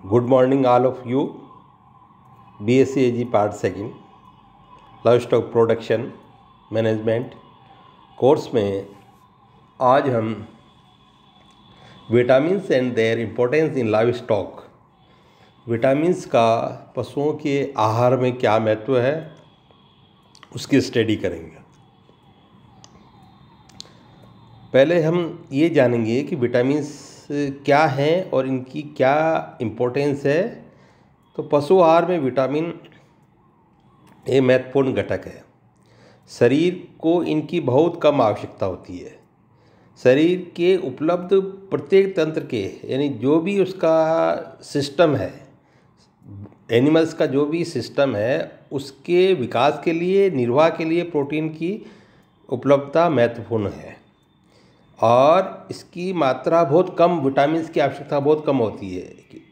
Good morning, all of you. BSc AG Part 2 livestock production management course में आज हम vitamins and there importance in livestock, vitamins का पशुओं के आहार में क्या महत्व है उसकी स्टडी करेंगे। पहले हम ये जानेंगे कि विटामिन्स क्या हैं और इनकी क्या इम्पोर्टेंस है। तो पशु आहार में विटामिन एक महत्वपूर्ण घटक है। शरीर को इनकी बहुत कम आवश्यकता होती है। शरीर के उपलब्ध प्रत्येक तंत्र के यानी जो भी उसका सिस्टम है, एनिमल्स का जो भी सिस्टम है, उसके विकास के लिए, निर्वाह के लिए प्रोटीन की उपलब्धता महत्वपूर्ण है और इसकी मात्रा बहुत कम, विटामिन्स की आवश्यकता बहुत कम होती है,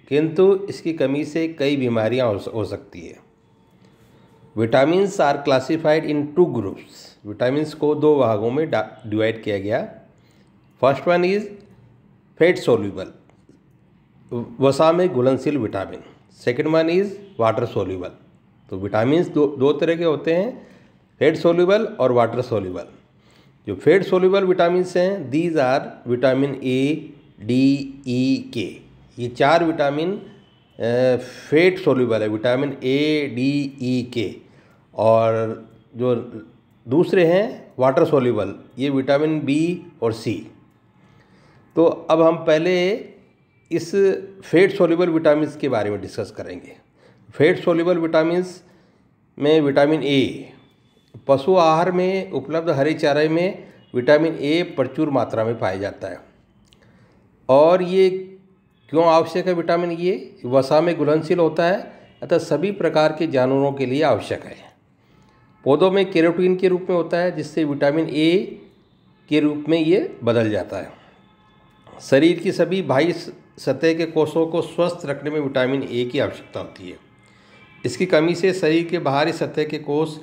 किंतु इसकी कमी से कई बीमारियां हो सकती है। Vitamins are classified in 2 groups. Vitamins को 2 भागों में डिवाइड किया गया। First one is fat soluble, वसा में घुलनशील vitamin. Second one is water soluble. तो विटामिन्स दो तरह के होते हैं, फैट सोल्यूबल और वाटर सोल्यूबल। जो फैट सोल्यूबल विटामिन्स हैं, these are vitamin A, D, E, K. ये 4 विटामिन फैट सोल्यूबल है, vitamin A, D, E, K. और जो दूसरे हैं वाटर सोल्यूबल, ये विटामिन बी और सी। तो अब हम पहले इस फैट सोल्यूबल विटामिन्स के बारे में डिस्कस करेंगे। फैट सोल्यूबल विटामिन्स में विटामिन ए, पशु आहार में उपलब्ध हरे चारे में विटामिन ए प्रचुर मात्रा में पाया जाता है। और ये क्यों आवश्यक है? विटामिन ए वसा में घुलनशील होता है, अतः सभी प्रकार के जानवरों के लिए आवश्यक है। पौधों में कैरोटीन के रूप में होता है, जिससे विटामिन ए के रूप में ये बदल जाता है। शरीर की सभी बाह्य सतह के कोषों को स्वस्थ रखने में विटामिन ए की आवश्यकता होती है। इसकी कमी से शरीर के बाहरी सतह के कोष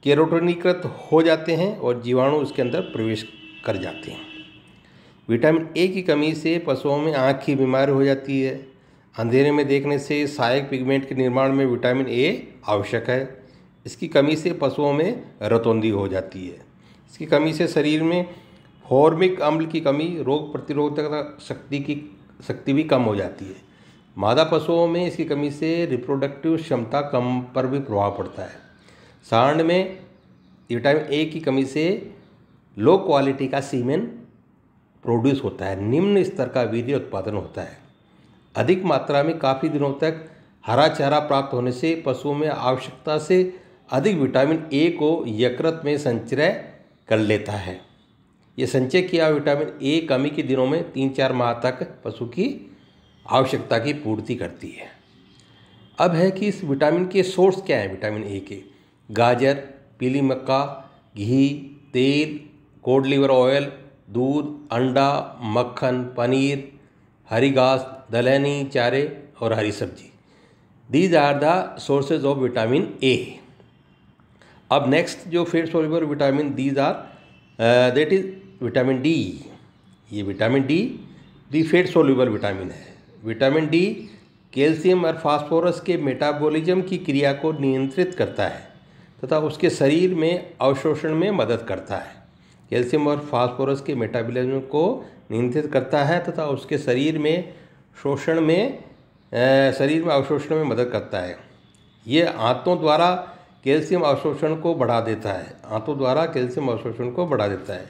कैरोटीनीकृत हो जाते हैं और जीवाणु उसके अंदर प्रवेश कर जाते हैं। विटामिन ए की कमी से पशुओं में आँख की बीमारी हो जाती है। अंधेरे में देखने से सहायक पिगमेंट के निर्माण में विटामिन ए आवश्यक है। इसकी कमी से पशुओं में रतौंधी हो जाती है। इसकी कमी से शरीर में फॉर्मिक अम्ल की कमी, रोग प्रतिरोधक शक्ति भी कम हो जाती है। मादा पशुओं में इसकी कमी से रिप्रोडक्टिव क्षमता कम पर भी प्रभाव पड़ता है। सांड में विटामिन ए की कमी से लो क्वालिटी का सीमेन प्रोड्यूस होता है, निम्न स्तर का वीर्य उत्पादन होता है। अधिक मात्रा में काफ़ी दिनों तक हरा चारा प्राप्त होने से पशुओं में आवश्यकता से अधिक विटामिन ए को यकृत में संचय कर लेता है। ये संचय किया विटामिन ए कमी के दिनों में 3-4 माह तक पशु की आवश्यकता की पूर्ति करती है। अब है कि इस विटामिन के सोर्स क्या हैं विटामिन ए के? गाजर, पीली मक्का, घी, तेल, कोड लिवर ऑयल, दूध, अंडा, मक्खन, पनीर, हरी घास, दलहनी चारे और हरी सब्जी। These are the sources of vitamin A. अब नेक्स्ट जो fat soluble vitamin these are that is vitamin D. ये vitamin D fat soluble vitamin है। विटामिन डी कैल्शियम और फास्फोरस के मेटाबॉलिज्म की क्रिया को नियंत्रित करता है तथा उसके शरीर में अवशोषण में मदद करता है। कैल्शियम और फास्फोरस के मेटाबॉलिज्म को नियंत्रित करता है तथा उसके शरीर में अवशोषण में मदद करता है। ये आंतों द्वारा कैल्शियम अवशोषण को बढ़ा देता है।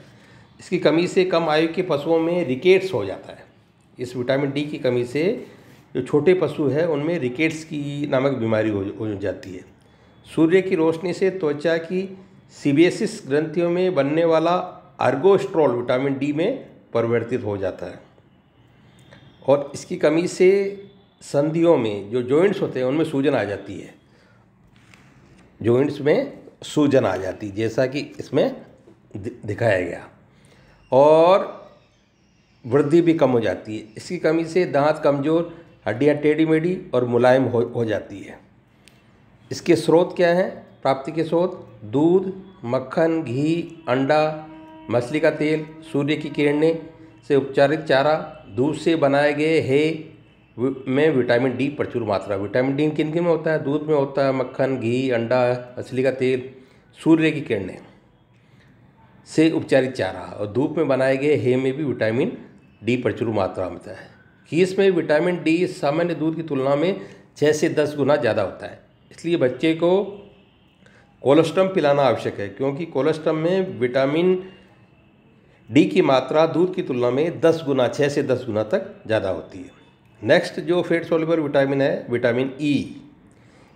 इसकी कमी से कम आयु के पशुओं में रिकेट्स हो जाता है। इस विटामिन डी की कमी से जो छोटे पशु है उनमें रिकेट्स की नामक बीमारी हो जाती है। सूर्य की रोशनी से त्वचा की सीबेसिस ग्रंथियों में बनने वाला अर्गोस्ट्रोल विटामिन डी में परिवर्तित हो जाता है और इसकी कमी से संधियों में जो जॉइंट्स होते हैं उनमें सूजन आ जाती है। जैसा कि इसमें दिखाया गया, और वृद्धि भी कम हो जाती है। इसकी कमी से दांत कमज़ोर, हड्डियाँ टेढ़ी मेढ़ी और मुलायम हो जाती है। इसके स्रोत क्या हैं? प्राप्ति के स्रोत दूध, मक्खन, घी, अंडा, मछली का तेल, सूर्य की किरणें से उपचारित चारा, दूध से बनाए गए है, में विटामिन डी प्रचुर मात्रा। विटामिन डी किन किन में होता है? दूध में होता है, मक्खन, घी, अंडा, मछली का तेल, सूर्य की किरणें से उपचारित चारा और धूप में बनाए गए हे में भी विटामिन डी प्रचुर मात्रा में होता है। घीस में विटामिन डी सामान्य दूध की तुलना में 6 से 10 गुना ज़्यादा होता है। इसलिए बच्चे को कोलोस्ट्रम पिलाना आवश्यक है, क्योंकि कोलोस्ट्रम में विटामिन डी की मात्रा दूध की तुलना में 10 गुना, 6 से 10 गुना तक ज़्यादा होती है। नेक्स्ट जो फैट सोल्यूबल विटामिन है, विटामिन ई।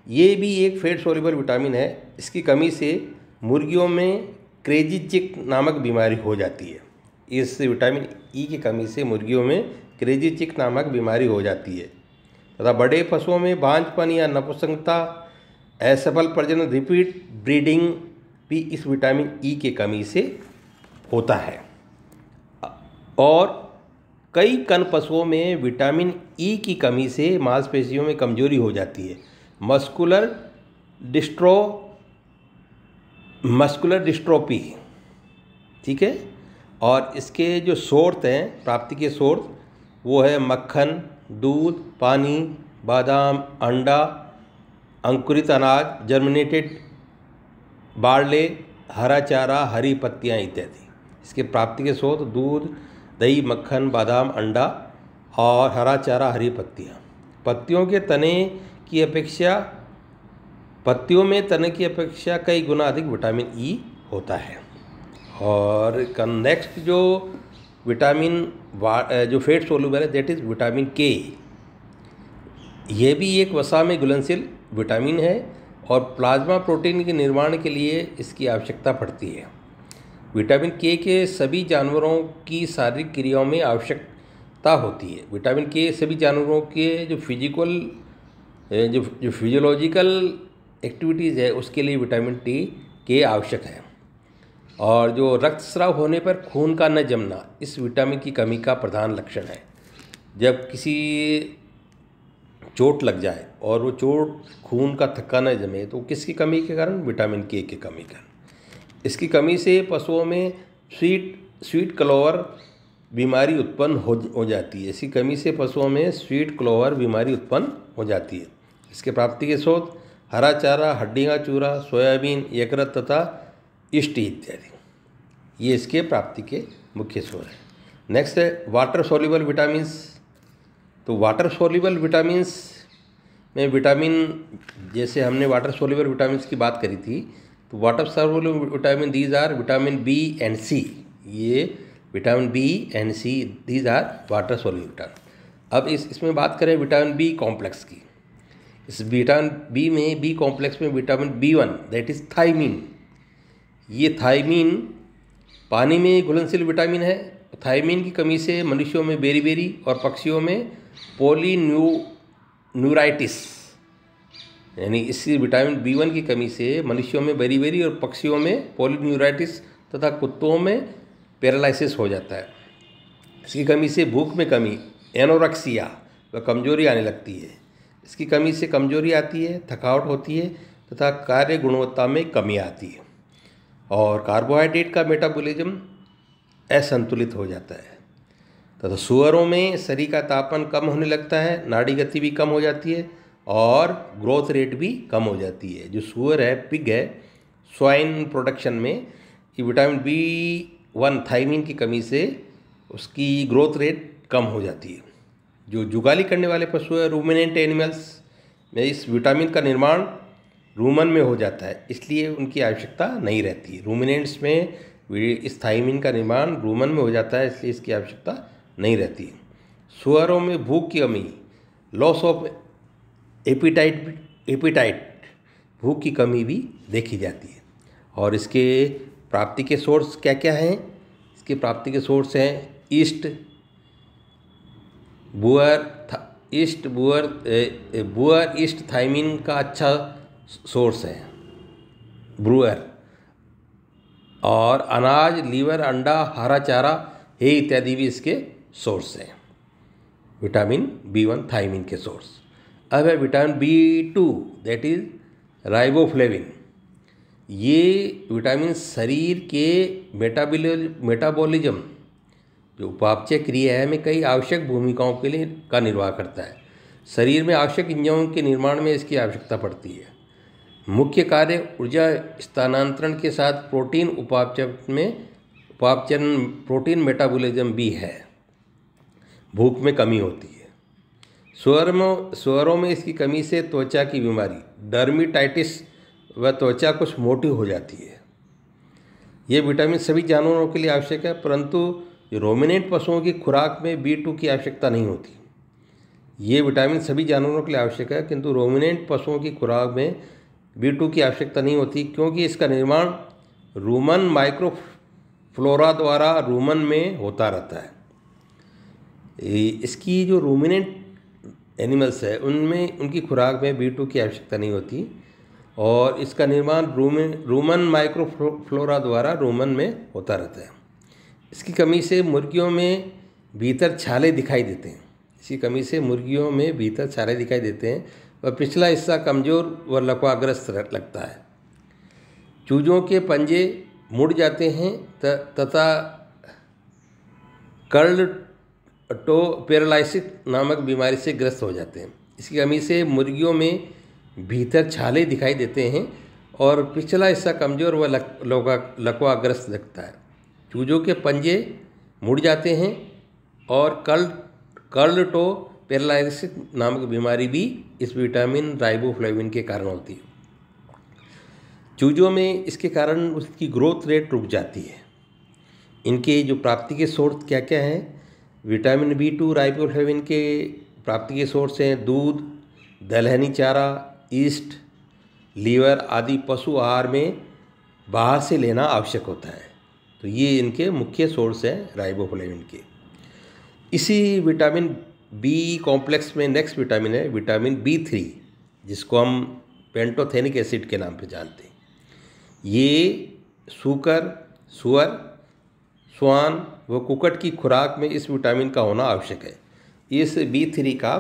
ये भी एक फैट सोल्यूबल विटामिन है। इसकी कमी से मुर्गियों में क्रेजी चिक नामक बीमारी हो जाती है। इस विटामिन ई की कमी से मुर्गियों में क्रेजी चिक नामक बीमारी हो जाती है तथा बड़े पशुओं में बांझपन या नपुंसकता, असफल प्रजनन, रिपीट ब्रीडिंग भी इस विटामिन ई के कमी से होता है। और कई कण पशुओं में विटामिन ई की कमी से मांसपेशियों में कमजोरी हो जाती है। मस्कुलर डिस्ट्रोफी, ठीक है। और इसके जो सोर्स हैं, प्राप्ति के सोर्स, वो है मक्खन, दूध, पानी, बादाम, अंडा, अंकुरित अनाज, जर्मिनेटेड बार्ले, हरा चारा, हरी पत्तियाँ इत्यादि। इसके प्राप्ति के स्रोत दूध, दही, मक्खन, बादाम, अंडा और हरा चारा, हरी पत्तियाँ। पत्तियों में तने की अपेक्षा कई गुना अधिक विटामिन ई होता है। और नेक्स्ट जो विटामिन जो फैट सोल्यूबल है, दैट इज़ विटामिन के। ये भी एक वसा में घुलनशील विटामिन है और प्लाज्मा प्रोटीन के निर्माण के लिए इसकी आवश्यकता पड़ती है। विटामिन के सभी जानवरों की शारीरिक क्रियाओं में आवश्यकता होती है। विटामिन के सभी जानवरों के जो फिजियोलॉजिकल एक्टिविटीज़ है उसके लिए विटामिन के आवश्यक है। और जो रक्तस्राव होने पर खून का न जमना इस विटामिन की कमी का प्रधान लक्षण है। जब किसी चोट लग जाए और वो चोट खून का थक्का न जमे तो किसकी कमी के कारण? विटामिन के की कमी के कारण। इसकी कमी से पशुओं में स्वीट क्लोवर बीमारी उत्पन्न हो जाती है। इसकी कमी से पशुओं में स्वीट क्लोवर बीमारी उत्पन्न हो जाती है। इसके प्राप्ति के स्रोत हरा चारा, हड्डी का चूरा, सोयाबीन, यकृत तथा यीस्ट इत्यादि, ये इसके प्राप्ति के मुख्य स्रोत हैं। नेक्स्ट है वाटर सोल्यूबल विटामिन्स। तो वाटर सोल्यूबल विटामिन्स में विटामिन, जैसे हमने वाटर सोल्यूबल विटामिन्स की बात करी थी, तो water soluble vitamin these are vitamin B and C. ये vitamin B and C, these are water soluble vitamin. अब इसमें बात करें विटामिन बी कॉम्प्लेक्स की। इस विटामिन बी में, बी कॉम्प्लेक्स में vitamin B1 that is thiamine. ये थायमीन पानी में घुलनशील विटामिन है। थायमीन की कमी से मनुष्यों में बेरीबेरी और पक्षियों में पॉलीन्यूराइटिस, यानी इसी विटामिन B1 की कमी से मनुष्यों में बेरीबेरी और पक्षियों में पॉलीन्यूराइटिस तथा कुत्तों में पैरालिसिस हो जाता है। इसकी कमी से भूख में कमी, एनोरेक्सिया व कमजोरी आने लगती है। इसकी कमी से कमजोरी आती है, थकावट होती है तथा कार्य गुणवत्ता में कमी आती है। और कार्बोहाइड्रेट का मेटाबॉलिज्म असंतुलित हो जाता है तथा सुअरों में शरीर का तापमान कम होने लगता है, नाड़ी गति भी कम हो जाती है और ग्रोथ रेट भी कम हो जाती है। जो सुअर है, पिग है, स्वाइन प्रोडक्शन में ये विटामिन B1 थायमीन की कमी से उसकी ग्रोथ रेट कम हो जाती है। जो जुगाली करने वाले पशु है, रूमिनेंट एनिमल्स में इस विटामिन का निर्माण रूमन में हो जाता है, इसलिए उनकी आवश्यकता नहीं रहती है। रूमिनेंट्स में इस थायमीन का निर्माण रूमन में हो जाता है, इसलिए इसकी आवश्यकता नहीं रहती है। सुअरों में भूख की कमी, लॉस ऑफ एपिटाइट, भूख की कमी भी देखी जाती है। और इसके प्राप्ति के सोर्स क्या क्या हैं? इसके प्राप्ति के सोर्स हैं ईस्ट, बुअर ईस्ट थायमीन का अच्छा सोर्स है ब्रूअर। और अनाज, लीवर, अंडा, हरा चारा, हे इत्यादि भी इसके सोर्स हैं, विटामिन B1 थायमीन के सोर्स। अब है vitamin B2 that is riboflavin. ये विटामिन शरीर के मेटाबॉलिज्म जो उपापचय क्रिया है में कई आवश्यक भूमिकाओं के लिए का निर्वाह करता है। शरीर में आवश्यक एंजाइमों के निर्माण में इसकी आवश्यकता पड़ती है। मुख्य कार्य ऊर्जा स्थानांतरण के साथ प्रोटीन उपापचयन प्रोटीन मेटाबॉलिज्म भी है। भूख में कमी होती है। सुअरों में इसकी कमी से त्वचा की बीमारी डर्मेटाइटिस व त्वचा कुछ मोटी हो जाती है। ये विटामिन सभी जानवरों के लिए आवश्यक है, परंतु रोमिनेंट पशुओं की खुराक में B2 की आवश्यकता नहीं होती। ये विटामिन सभी जानवरों के लिए आवश्यक है, किंतु रोमिनेंट पशुओं की खुराक में B2 की आवश्यकता नहीं होती, क्योंकि इसका निर्माण रूमन माइक्रोफ्लोरा द्वारा रूमन में होता रहता है। इसकी जो रूमिनेंट एनिमल्स है उनमें उनकी खुराक में B2 की आवश्यकता नहीं होती और इसका निर्माण रूमन माइक्रोफ्लोरा द्वारा रूमन में होता रहता है। इसकी कमी से मुर्गियों में भीतर छाले दिखाई देते हैं। और पिछला हिस्सा कमज़ोर व लकवाग्रस्त लगता है। चूजों के पंजे मुड़ जाते हैं तथा कर्ल टो पैरालिसिस नामक बीमारी से ग्रस्त हो जाते हैं। इसकी कमी से मुर्गियों में भीतर छाले दिखाई देते हैं और पिछला हिस्सा कमज़ोर व लकवाग्रस्त लगता है। चूजों के पंजे मुड़ जाते हैं और कर्ल टो पैरालिसिस नामक बीमारी भी इस विटामिन राइबोफ्लेविन के कारण होती है। चूजों में इसके कारण उसकी ग्रोथ रेट रुक जाती है। इनके जो प्राप्ति के सोर्स क्या क्या हैं? विटामिन B2 राइबोफ्लेविन के प्राप्ति के सोर्स हैं दूध, दलहनी चारा, ईस्ट, लीवर आदि पशु आहार में बाहर से लेना आवश्यक होता है। तो ये इनके मुख्य सोर्स हैं राइबोफ्लेविन के। इसी विटामिन B कॉम्प्लेक्स में नेक्स्ट विटामिन है विटामिन B3, जिसको हम पेंटोथेनिक एसिड के नाम पे जानते हैं। ये सुअर, स्वान व कुक्कुट की खुराक में इस विटामिन का होना आवश्यक है। इस B3 का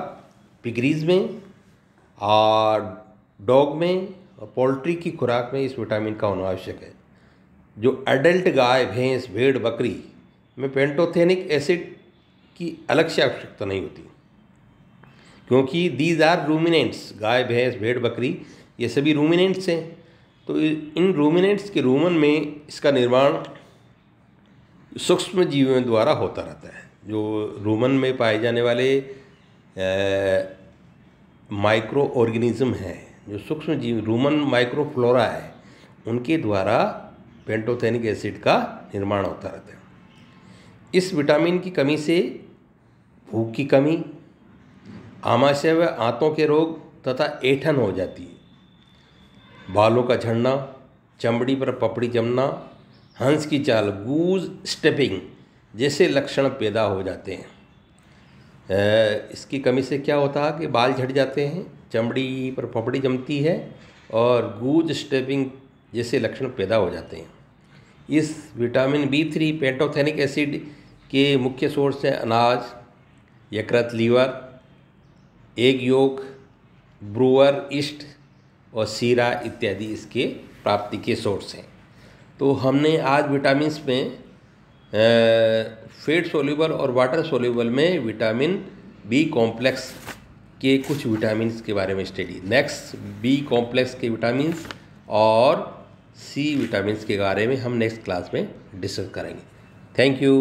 पिगरीज में और डॉग में और पोल्ट्री की खुराक में इस विटामिन का होना आवश्यक है। जो एडल्ट गाय, भैंस, भेड़, बकरी में पेंटोथेनिक एसिड की अलग से आवश्यकता नहीं होती, क्योंकि दीज आर रूमिनेंट्स। गाय, भैंस, भेड़, बकरी ये सभी रूमिनेंट्स हैं। तो इन रूमिनेंट्स के रूमन में इसका निर्माण सूक्ष्म जीवों द्वारा होता रहता है। जो रूमन में पाए जाने वाले माइक्रो ऑर्गेनिज्म हैं, जो सूक्ष्म जीव रूमन माइक्रोफ्लोरा है, उनके द्वारा पेंटोथेनिक एसिड का निर्माण होता रहता है। इस विटामिन की कमी से भूख की कमी, आमाशय व आंतों के रोग तथा ऐंठन हो जाती है। बालों का झड़ना, चमड़ी पर पपड़ी जमना, हंस की चाल, गूज स्टेपिंग जैसे लक्षण पैदा हो जाते हैं। इसकी कमी से क्या होता है कि बाल झड़ जाते हैं, चमड़ी पर पपड़ी जमती है और गूज स्टेपिंग जैसे लक्षण पैदा हो जाते हैं। इस विटामिन B3 पेंटोथेनिक एसिड के मुख्य सोर्स हैं अनाज, यकृत, liver, egg yolk, brewer, yeast और सीरा इत्यादि इसके प्राप्ति के सोर्स हैं। तो हमने आज विटामिन्स में फैट सोल्यूबल और वाटर सोल्यूबल में विटामिन B कॉम्प्लेक्स के कुछ विटामिन्स के बारे में स्टडी। नेक्स्ट B कॉम्प्लेक्स के विटामिन्स और C विटामिन्स के बारे में हम नेक्स्ट क्लास में डिस्कस करेंगे। Thank you.